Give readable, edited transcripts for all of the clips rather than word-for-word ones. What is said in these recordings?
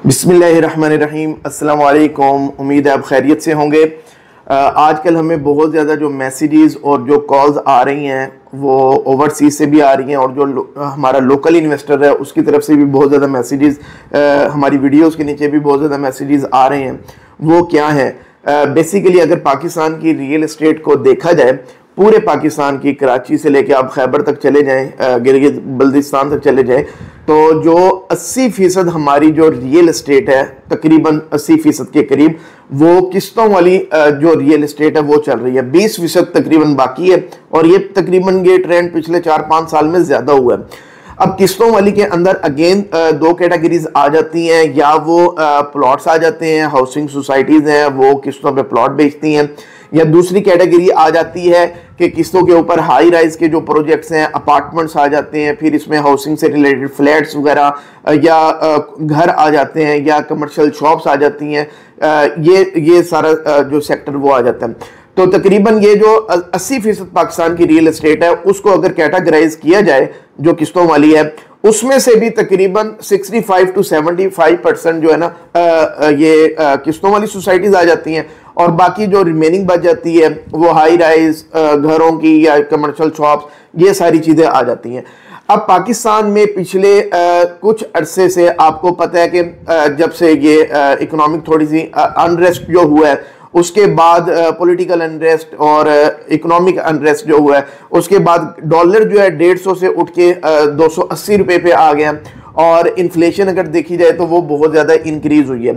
बिस्मिल्लाहिर्रहमानिर्रहीम। अस्सलाम वालेकुम। उम्मीद है आप खैरियत से होंगे। आजकल हमें बहुत ज़्यादा जो मैसेजेस और जो कॉल्स आ रही हैं वो ओवरसीज़ से भी आ रही हैं और जो हमारा लोकल इन्वेस्टर है उसकी तरफ से भी बहुत ज़्यादा मैसेजेस, हमारी वीडियोस के नीचे भी बहुत ज़्यादा मैसेजेस आ रहे हैं। वो क्या है? बेसिकली अगर पाकिस्तान की रियल एस्टेट को देखा जाए, पूरे पाकिस्तान की कराची से लेकर आप खैबर तक चले जाएं, गिलगित बल्दिस्तान तक चले जाएं, तो जो 80% हमारी जो रियल एस्टेट है, तकरीबन 80% के करीब वो किस्तों वाली जो रियल एस्टेट है वो चल रही है। 20% तकरीबन बाकी है और ये तकरीबन ये ट्रेंड पिछले 4-5 साल में ज़्यादा हुआ है। अब किस्तों वाली के अंदर अगेन दो कैटेगरीज आ जाती हैं, या वो प्लॉट्स आ जाते हैं, हाउसिंग सोसाइटीज़ हैं वो किस्तों पे प्लॉट बेचती हैं, या दूसरी कैटेगरी आ जाती है कि किस्तों के ऊपर हाई राइज के जो प्रोजेक्ट्स हैं, अपार्टमेंट्स आ जाते हैं, फिर इसमें हाउसिंग से रिलेटेड फ्लैट्स वगैरह या घर आ जाते हैं, या कमर्शियल शॉप्स आ जाती हैं। ये सारा जो सेक्टर वो आ जाता है। तो तकरीबन ये जो 80% पाकिस्तान की रियल एस्टेट है उसको अगर कैटेगराइज किया जाए जो किस्तों वाली है, उसमें से भी तकरीबन 65 to 75% जो है ना ये किस्तों वाली सोसाइटीज आ जाती हैं, और बाकी जो रिमेनिंग बच जाती है वो हाई राइज घरों की या कमर्शियल शॉप्स, ये सारी चीज़ें आ जाती हैं। अब पाकिस्तान में पिछले कुछ अरसे से आपको पता है कि जब से ये इकोनॉमिक थोड़ी सी अनरेस्ट जो हुआ है, उसके बाद पॉलिटिकल अनरेस्ट और इकोनॉमिक अनरेस्ट जो हुआ है, उसके बाद डॉलर जो है 150 से उठ के 280 रुपए पे आ गया, और इन्फ्लेशन अगर देखी जाए तो वो बहुत ज़्यादा इंक्रीज हुई है।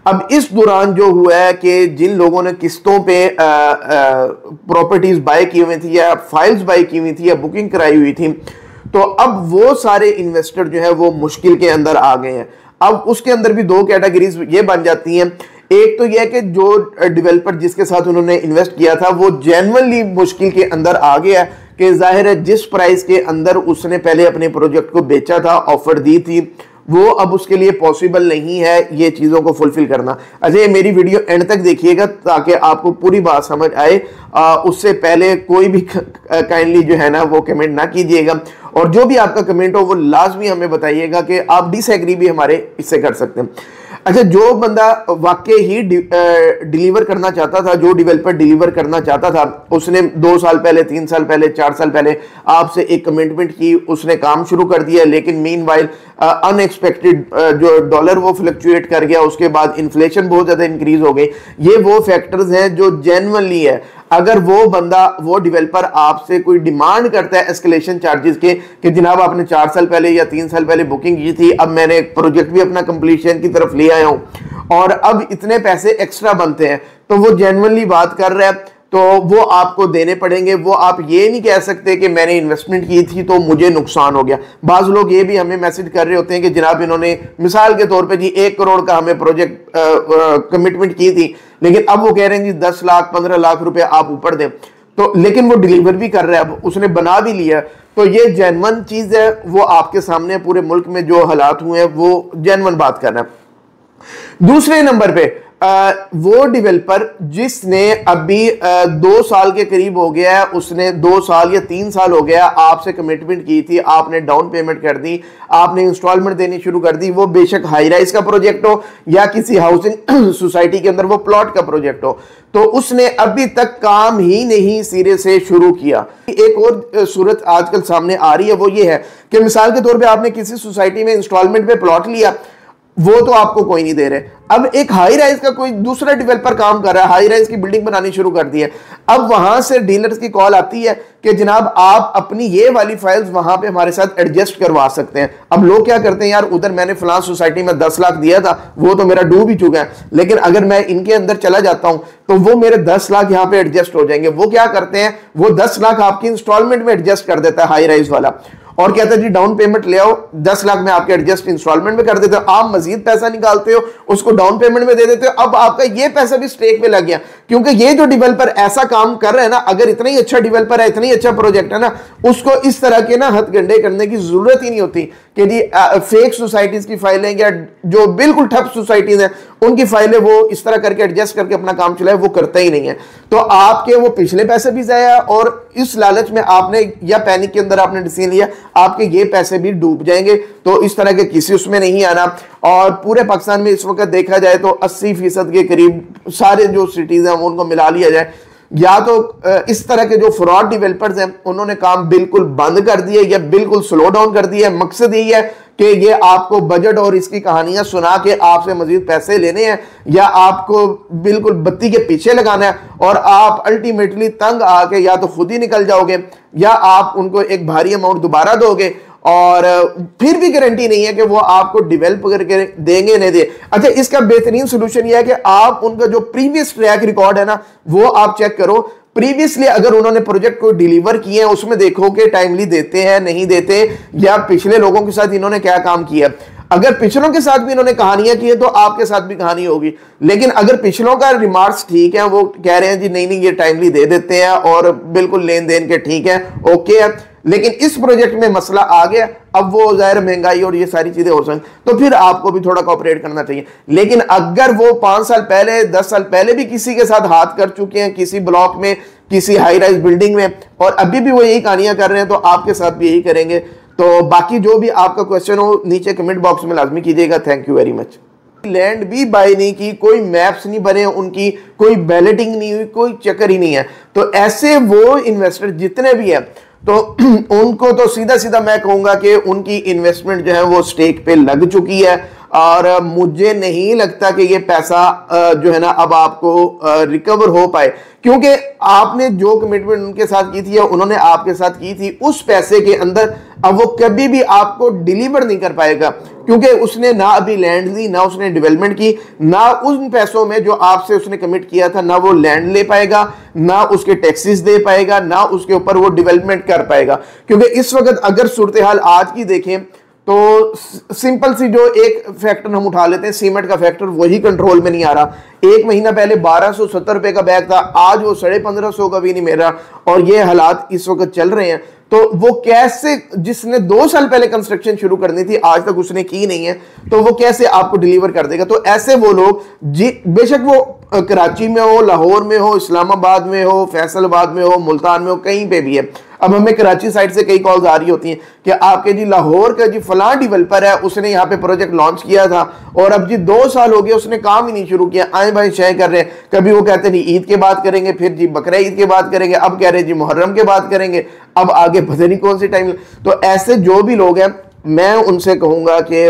अब इस दौरान जो हुआ है कि जिन लोगों ने किस्तों पे प्रॉपर्टीज बाय की हुई थी, या फाइल्स बाय की हुई थी, या बुकिंग कराई हुई थी, तो अब वो सारे इन्वेस्टर जो है वो मुश्किल के अंदर आ गए हैं। अब उसके अंदर भी दो कैटेगरीज ये बन जाती हैं। एक तो यह है कि जो डेवलपर जिसके साथ उन्होंने इन्वेस्ट किया था वो जेन्युइनली मुश्किल के अंदर आ गया है कि जाहिर है जिस प्राइस के अंदर उसने पहले अपने प्रोजेक्ट को बेचा था, ऑफर दी थी, वो अब उसके लिए पॉसिबल नहीं है ये चीज़ों को फुलफिल करना। अच्छा, मेरी वीडियो एंड तक देखिएगा ताकि आपको पूरी बात समझ आए। उससे पहले कोई भी काइंडली जो है ना वो कमेंट ना कीजिएगा, और जो भी आपका कमेंट हो वो लाजमी हमें बताइएगा कि आप डिसएग्री भी हमारे इससे कर सकते हैं। अच्छा, जो बंदा वाकई ही डिलीवर करना चाहता था, जो डेवलपर डिलीवर करना चाहता था, उसने 2 साल पहले, 3 साल पहले, 4 साल पहले आपसे एक कमिटमेंट की, उसने काम शुरू कर दिया, लेकिन मीनवाइल अनएक्सपेक्टेड जो डॉलर वो फ्लक्चुएट कर गया, उसके बाद इन्फ्लेशन बहुत ज़्यादा इंक्रीज हो गई। ये वो फैक्टर्स हैं जो जेन्युइनली है। अगर वो बंदा, वो डेवलपर आपसे कोई डिमांड करता है एस्केलेशन चार्जेस के कि जनाब आपने 4 साल पहले या 3 साल पहले बुकिंग की थी, अब मैंने प्रोजेक्ट भी अपना कंप्लीशन की तरफ ले आया हूं और अब इतने पैसे एक्स्ट्रा बनते हैं, तो वो जेन्युइनली बात कर रहा है, तो वो आपको देने पड़ेंगे। वो आप ये नहीं कह सकते कि मैंने इन्वेस्टमेंट की थी तो मुझे नुकसान हो गया। बाज़ लोग ये भी हमें मैसेज कर रहे होते हैं कि जनाब इन्होंने मिसाल के तौर पे जी 1 करोड़ का हमें प्रोजेक्ट कमिटमेंट की थी, लेकिन अब वो कह रहे हैं जी 10 लाख 15 लाख रुपए आप ऊपर दें, तो लेकिन वो डिलीवर भी कर रहा है, अब उसने बना भी लिया। तो ये जेन्युइन चीज़ है, वो आपके सामने पूरे मुल्क में जो हालात हुए हैं वो जेन्युइन बात कर रहा है। दूसरे नंबर पे वो डेवलपर जिसने अभी 2 साल के करीब हो गया है, उसने 2 साल या 3 साल हो गया आपसे कमिटमेंट की थी, आपने डाउन पेमेंट कर दी, आपने इंस्टॉलमेंट देनी शुरू कर दी, वो बेशक हाई राइज का प्रोजेक्ट हो या किसी हाउसिंग सोसाइटी के अंदर वो प्लॉट का प्रोजेक्ट हो, तो उसने अभी तक काम ही नहीं सिरे से शुरू किया। एक और सूरत आजकल सामने आ रही है, वो ये है कि मिसाल के तौर पे आपने किसी सोसाइटी में इंस्टॉलमेंट पे प्लॉट लिया, वो तो आपको कोई नहीं दे रहे। अब एक हाई राइज का कोई दूसरा डेवलपर काम कर रहा है, हाई राइज की बिल्डिंग बनानी शुरू कर दी है, अब वहां से डीलर्स की कॉल आती है कि जनाब आप अपनी ये वाली फाइल्स वहां पे हमारे साथ एडजस्ट करवा सकते हैं। अब लोग क्या करते हैं, यार उधर मैंने फलां सोसाइटी में 10 लाख दिया था, वो तो मेरा डूब ही चुका है, लेकिन अगर मैं इनके अंदर चला जाता हूं तो वो मेरे 10 लाख यहाँ पे एडजस्ट हो जाएंगे। वो क्या करते हैं, वो 10 लाख आपकी इंस्टॉलमेंट में एडजस्ट कर देता है हाई राइज वाला, और कहता है जी डाउन पेमेंट ले आओ, 10 लाख में आपके एडजस्ट इंस्टॉलमेंट में कर देते हो, आप मजीद पैसा निकालते हो, उसको डाउन पेमेंट में दे देते हो, अब आपका ये पैसा भी स्टेक पे लग गया। क्योंकि ये जो डेवलपर ऐसा काम कर रहा है ना, अगर इतना ही अच्छा डेवलपर है, इतना ही अच्छा प्रोजेक्ट है ना, उसको इस तरह के ना हथकंडे करने की जरूरत ही नहीं होती कि जी फेक सोसाइटीज की फाइलें या जो बिल्कुल ठप सोसाइटीज हैं उनकी फाइलें वो इस तरह करके एडजस्ट करके अपना काम चलाए, वो करता ही नहीं है। तो आपके वो पिछले पैसे भी जाया, और इस लालच में आपने या पैनिक के अंदर आपने डिसीजन लिया, आपके ये पैसे भी डूब जाएंगे। तो इस तरह के किसी उसमें नहीं आना। और पूरे पाकिस्तान में इस वक्त देखा जाए तो 80% के करीब सारे जो सिटीज हैं उनको मिला लिया जाए, या तो इस तरह के जो फ्रॉड डेवलपर्स हैं उन्होंने काम बिल्कुल बंद कर दिए या बिल्कुल स्लो डाउन कर दिया। मकसद यही है कि ये आपको बजट और इसकी कहानियां सुना के आपसे मजीद पैसे लेने हैं, या आपको बिल्कुल बत्ती के पीछे लगाना है, और आप अल्टीमेटली तंग आके या तो खुद ही निकल जाओगे या आप उनको एक भारी अमाउंट दोबारा दोगे, और फिर भी गारंटी नहीं है कि वो आपको डेवलप करके देंगे नहीं दे। अच्छा, इसका बेहतरीन सोल्यूशन यह है कि आप उनका जो प्रीवियस ट्रैक रिकॉर्ड है ना वो आप चेक करो। प्रीवियसली अगर उन्होंने प्रोजेक्ट को डिलीवर किए हैं उसमें देखो कि टाइमली देते हैं नहीं देते, या पिछले लोगों के साथ इन्होंने क्या काम किया। अगर पिछलों के साथ भी इन्होंने कहानियां की है तो आपके साथ भी कहानी होगी। लेकिन अगर पिछलों का रिमार्क्स ठीक है, वो कह रहे हैं जी नहीं नहीं ये टाइमली दे देते हैं और बिल्कुल लेन देन के ठीक है, ओके है, लेकिन इस प्रोजेक्ट में मसला आ गया, अब वो जाहिर महंगाई और ये सारी चीजें हो सकती, तो फिर आपको भी थोड़ा कोऑपरेट करना चाहिए। लेकिन अगर वो 5 साल पहले 10 साल पहले भी किसी के साथ हाथ कर चुके हैं, किसी ब्लॉक में, किसी हाई राइज बिल्डिंग में, और अभी भी वो यही कहानियां कर रहे हैं, तो आपके साथ भी यही करेंगे। तो बाकी जो भी आपका क्वेश्चन हो नीचे कमेंट बॉक्स में लाजमी कीजिएगा। Thank you very much. Land भी बाय नहीं की, कोई मैप्स नहीं बने उनकी, कोई बैलेटिंग नहीं हुई, कोई चक्कर ही नहीं है। तो ऐसे वो इन्वेस्टर जितने भी हैं तो उनको तो सीधा सीधा मैं कहूंगा कि उनकी इन्वेस्टमेंट जो है वो स्टेक पे लग चुकी है, और मुझे नहीं लगता कि ये पैसा जो है ना अब आपको रिकवर हो पाए, क्योंकि आपने जो कमिटमेंट उनके साथ की थी या उन्होंने आपके साथ की थी उस पैसे के अंदर अब वो कभी भी आपको डिलीवर नहीं कर पाएगा, क्योंकि उसने ना अभी लैंड ली, ना उसने डेवलपमेंट की, ना उन पैसों में जो आपसे उसने कमिट किया था ना वो लैंड ले पाएगा, ना उसके टैक्सेस दे पाएगा, ना उसके ऊपर वो डेवलपमेंट कर पाएगा। क्योंकि इस वक्त अगर सूरत हाल आज की देखें तो सिंपल सी जो एक फैक्टर हम उठा लेते हैं, सीमेंट का फैक्टर, वही कंट्रोल में नहीं आ रहा। एक महीना पहले 1270 रुपए का बैग था, आज वो 1550 का भी नहीं मिल रहा, और ये हालात इस वक्त चल रहे हैं। तो वो कैसे, जिसने 2 साल पहले कंस्ट्रक्शन शुरू करनी थी आज तक उसने की नहीं है, तो वो कैसे आपको डिलीवर कर देगा। तो ऐसे वो लोग जी, बेशक वो कराची में हो, लाहौर में हो, इस्लामाबाद में हो, फैसलाबाद में हो, मुल्तान में हो, कहीं पे भी है। अब हमें कराची साइड से कई कॉल्स आ रही होती हैं कि आपके जी लाहौर का जी फलां डेवलपर है, उसने यहाँ पे प्रोजेक्ट लॉन्च किया था और अब जी 2 साल हो गए उसने काम ही नहीं शुरू किया, आए भाई शेयर कर रहे हैं। कभी वो कहते हैं ईद के बाद करेंगे, फिर जी बकरा ईद के बाद करेंगे, अब कह रहे हैं जी मुहर्रम के बाद करेंगे, अब आगे पता नहीं कौन सी टाइम। तो ऐसे जो भी लोग हैं मैं उनसे कहूंगा कि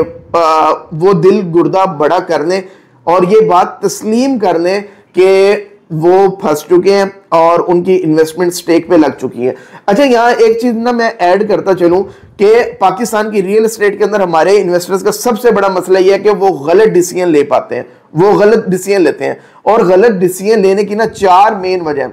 वो दिल गुर्दा बड़ा कर लें और ये बात तस्लीम कर लें कि वो फंस चुके हैं और उनकी इन्वेस्टमेंट स्टेक पे लग चुकी है। अच्छा, यहाँ एक चीज ना मैं ऐड करता चलूं कि पाकिस्तान की रियल एस्टेट के अंदर हमारे इन्वेस्टर्स का सबसे बड़ा मसला यह है कि वो गलत डिसीजन ले पाते हैं, वो गलत डिसीजन लेते हैं। और गलत डिसीजन लेने की ना 4 मेन वजह।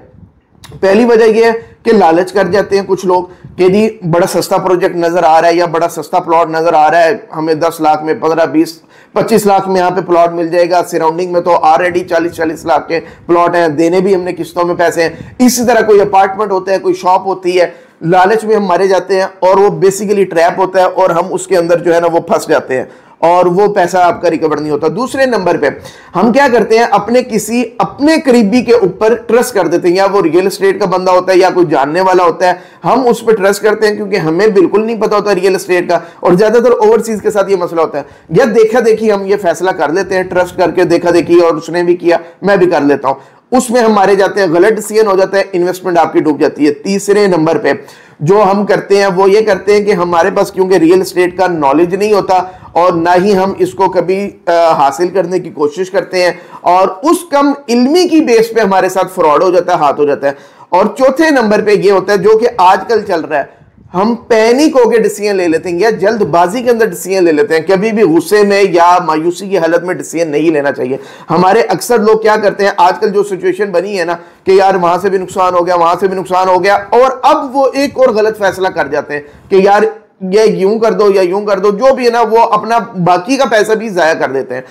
पहली वजह यह है कि लालच कर जाते हैं कुछ लोग कि जी बड़ा सस्ता प्रोजेक्ट नजर आ रहा है या बड़ा सस्ता प्लॉट नजर आ रहा है, हमें 10 लाख में 15, 20, 25 लाख में यहाँ पे प्लॉट मिल जाएगा, सराउंडिंग में तो ऑलरेडी 40-40 लाख के प्लॉट हैं, देने भी हमने किस्तों में पैसे हैं। इसी तरह कोई अपार्टमेंट होता है, कोई शॉप होती है, लालच में हम मारे जाते हैं और वो बेसिकली ट्रैप होता है और हम उसके अंदर जो है ना वो फंस जाते हैं और वो पैसा आपका रिकवर नहीं होता। दूसरे नंबर पे हम क्या करते हैं, अपने करीबी के ऊपर ट्रस्ट कर देते हैं, या वो रियल एस्टेट का बंदा होता है या कोई जानने वाला होता है, हम उस पर ट्रस्ट करते हैं क्योंकि हमें बिल्कुल नहीं पता होता रियल एस्टेट का। और ज्यादातर ओवरसीज के साथ ये मसला होता है, या देखा देखी हम ये फैसला कर लेते हैं, ट्रस्ट करके देखा देखी, और उसने भी किया मैं भी कर लेता हूं, उसमें हम मारे जाते हैं, गलत डिसीजन हो जाता है, इन्वेस्टमेंट आपकी डूब जाती है। तीसरे नंबर पे जो हम करते हैं वो ये करते हैं कि हमारे पास क्योंकि रियल एस्टेट का नॉलेज नहीं होता और ना ही हम इसको कभी हासिल करने की कोशिश करते हैं, और उस कम इल्मी की बेस पे हमारे साथ फ्रॉड हो जाता है, हाथ हो जाता है। और चौथे नंबर पे ये होता है जो कि आजकल चल रहा है, हम पैनिक होकर डिसीजन ले लेते हैं या जल्दबाजी के अंदर डिसीजन ले लेते हैं। कभी भी गुस्से में या मायूसी की हालत में डिसीजन नहीं लेना चाहिए। हमारे अक्सर लोग क्या करते हैं, आजकल जो सिचुएशन बनी है ना कि यार वहां से भी नुकसान हो गया, वहां से भी नुकसान हो गया, और अब वो एक और गलत फैसला कर जाते हैं कि यार ये यूं कर दो या यूं कर दो, जो भी है ना, वो अपना बाकी का पैसा भी जाया कर देते हैं।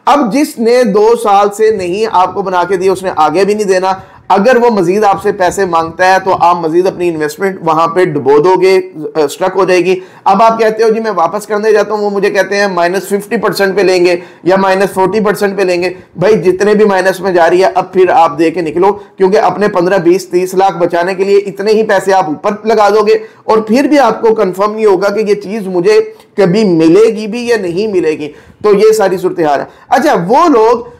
अब जिसने 2 साल से नहीं आपको बना के दिया, उसने आगे भी नहीं देना। अगर वो मजीद आपसे पैसे मांगता है तो आप मजीद अपनी इन्वेस्टमेंट वहां पे डुबो दोगे, स्ट्रक हो जाएगी। अब आप कहते हो जी मैं वापस करने जाता हूं, वो मुझे कहते हैं -50% पे लेंगे या -40% पे लेंगे। भाई जितने भी माइनस में जा रही है, अब फिर आप दे के निकलो, क्योंकि अपने 15, 20, 30 लाख बचाने के लिए इतने ही पैसे आप ऊपर लगा दोगे और फिर भी आपको कंफर्म नहीं होगा कि ये चीज मुझे कभी मिलेगी भी या नहीं मिलेगी। तो ये सारी सूरत हाल है। अच्छा, वो लोग,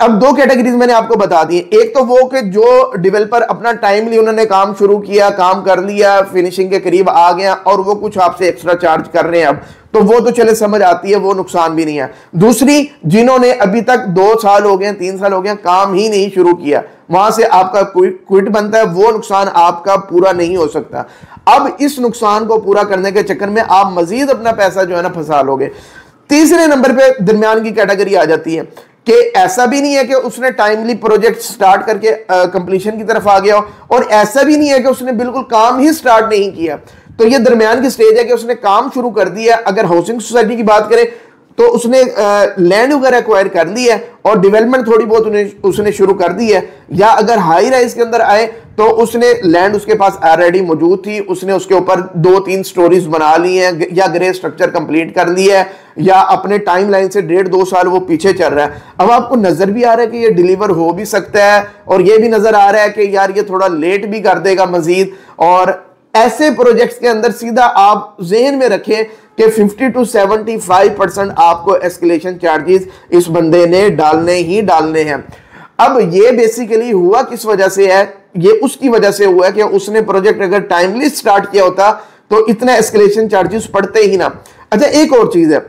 अब 2 कैटेगरीज मैंने आपको बता दी। एक तो वो कि जो डेवलपर अपना टाइमली उन्होंने काम शुरू किया, काम कर लिया, फिनिशिंग के करीब आ गया और वो कुछ आपसे एक्स्ट्रा चार्ज कर रहे हैं, अब तो वो तो चले समझ आती है, वो नुकसान भी नहीं है। दूसरी, जिन्होंने अभी तक 2 साल हो गए, 3 साल हो गए, काम ही नहीं शुरू किया, वहां से आपका क्विट बनता है, वो नुकसान आपका पूरा नहीं हो सकता। अब इस नुकसान को पूरा करने के चक्कर में आप मजीद अपना पैसा जो है ना फंसा लोगे। तीसरे नंबर पे दरमियान की कैटेगरी आ जाती है कि ऐसा भी नहीं है कि उसने टाइमली प्रोजेक्ट स्टार्ट करके कंप्लीशन की तरफ आ गया, और ऐसा भी नहीं है कि उसने बिल्कुल काम ही स्टार्ट नहीं किया। तो ये दरमियान की स्टेज है कि उसने काम शुरू कर दिया। अगर हाउसिंग सोसाइटी की बात करें तो उसने लैंड वगैरह एक्वायर कर ली है और डेवलपमेंट थोड़ी बहुत उसने शुरू कर दी है, या अगर हाई राइज के अंदर आए तो उसने लैंड उसके पास ऑलरेडी मौजूद थी, उसने उसके ऊपर 2-3 स्टोरीज बना ली हैं, या ग्रे स्ट्रक्चर कंप्लीट कर लिया है, या अपने टाइम लाइन से 1.5-2 साल वो पीछे चल रहा है। अब आपको नजर भी आ रहा है कि ये डिलीवर हो भी सकता है, और ये भी नजर आ रहा है कि यार ये थोड़ा लेट भी कर देगा मजीद। और ऐसे प्रोजेक्ट्स के अंदर सीधा आप जेहन में रखें कि 50 to 75% आपको एस्केलेशन चार्जेस इस बंदे ने डालने ही डालने हैं। अब ये बेसिकली हुआ किस वजह से है? ये उसकी वजह से हुआ है कि उसने प्रोजेक्ट अगर टाइमली स्टार्ट किया होता तो इतना एस्केलेशन चार्जेस पड़ते ही ना। अच्छा, एक और चीज है,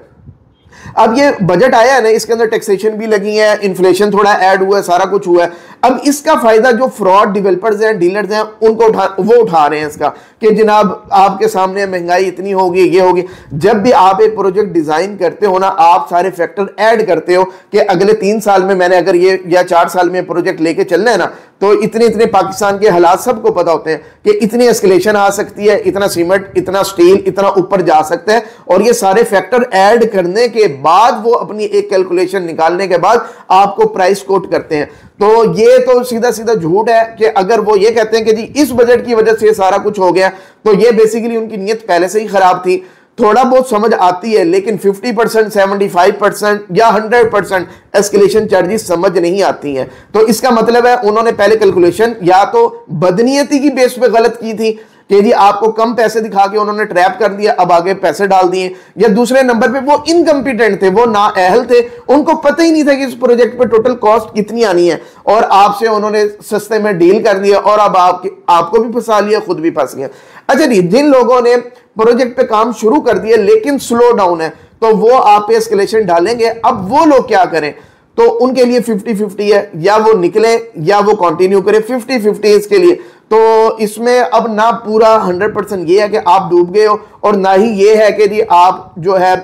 अब ये बजट आया है ना, इसके अंदर टैक्सेशन भी लगी है, इन्फ्लेशन थोड़ा ऐड हुआ है, सारा कुछ हुआ है। अब इसका फायदा जो फ्रॉड डेवलपर्स हैं, डीलर्स हैं, उनको उठा रहे हैं इसका, कि जनाब आपके सामने महंगाई इतनी होगी, ये होगी। जब भी आप एक प्रोजेक्ट डिजाइन करते हो ना, आप सारे फैक्टर ऐड करते हो कि अगले 3 साल में मैंने अगर ये, या 4 साल में प्रोजेक्ट लेके चलना है ना, तो इतने इतने पाकिस्तान के हालात सबको पता होते हैं कि इतनी एस्केलेशन आ सकती है, इतना सीमेंट, इतना स्टील, इतना ऊपर जा सकता है। और ये सारे फैक्टर ऐड करने के बाद वो अपनी एक कैलकुलेशन निकालने के बाद आपको प्राइस कोट करते हैं। तो ये तो सीधा सीधा झूठ है कि अगर वो ये कहते हैं कि जी इस बजट की वजह से सारा कुछ हो गया, तो ये बेसिकली उनकी नीयत पहले से ही खराब थी। थोड़ा बहुत समझ आती है, लेकिन 50%, 75% या 100% एस्केलेशन चार्जेस समझ नहीं आती हैं। तो इसका मतलब है उन्होंने पहले कैलकुलेशन या तो बदनीयती की बेस पे गलत की थी कि जी आपको कम पैसे दिखा के उन्होंने ट्रैप कर दिया, अब आगे पैसे डाल दिए, या दूसरे नंबर पे वो इनकम्पिटेंट थे, वो नाअहल थे, उनको पता ही नहीं था कि इस प्रोजेक्ट पे टोटल कॉस्ट कितनी आनी है, और आपसे उन्होंने सस्ते में डील कर दिया और अब आपको भी फंसा लिया, खुद भी फंस गया। अच्छा जी, जिन लोगों ने प्रोजेक्ट पे काम शुरू कर दिया लेकिन स्लो डाउन है, तो वो आप पे एस्केलेशन डालेंगे। अब वो लोग क्या करें? तो उनके लिए 50-50 है, या वो निकले या वो कंटिन्यू करें। 50-50 इसके लिए। तो इसमें अब ना पूरा 100% ये है कि आप डूब गए हो, और ना ही ये है कि जी आप जो है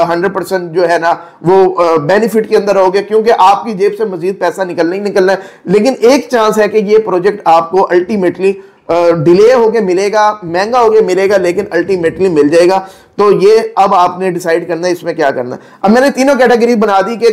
100% जो है ना वो बेनिफिट के अंदर रहोगे, क्योंकि आपकी जेब से मजीद पैसा निकलना ही निकलना है। लेकिन एक चांस है कि ये प्रोजेक्ट आपको अल्टीमेटली डिले होके मिलेगा, महंगा होके मिलेगा, लेकिन अल्टीमेटली मिल जाएगा। तो ये अब आपने डिसाइड करना है इसमें क्या करना है। अब मैंने तीनों कैटेगरी बना दी कि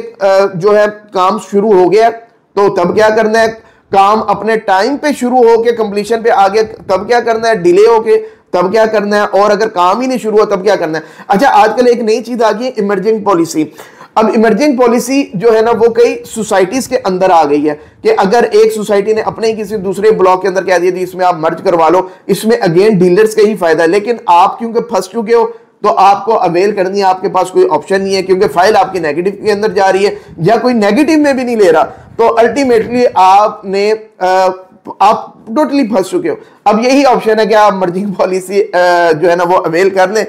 जो है काम शुरू हो गया तो तब क्या करना है, काम अपने टाइम पे शुरू होके कंप्लीशन पे आ गया तब क्या करना है, डिले होके तब क्या करना है, और अगर काम ही नहीं शुरू हुआ तब क्या करना है। अच्छा, आजकल एक नई चीज आ गई है, इमर्जिंग पॉलिसी। अब इमर्जिंग पॉलिसी जो है ना वो कई सोसाइटीज के अंदर आ गई है कि अगर एक सोसाइटी ने अपने ही किसी दूसरे ब्लॉक के अंदर कह दिया इसमें आप मर्ज करवा लो, इसमें अगेन डीलर्स का ही फायदा है, लेकिन आप क्योंकि फंस चुके हो तो आपको अवेल करनी है, आपके पास कोई ऑप्शन नहीं है, क्योंकि फाइल आपकी नेगेटिव के अंदर जा रही है या कोई नेगेटिव में भी नहीं ले रहा, तो अल्टीमेटली आप टोटली फंस चुके हो। अब यही ऑप्शन है कि आप मर्जिंग पॉलिसी जो है ना वो अवेल कर लें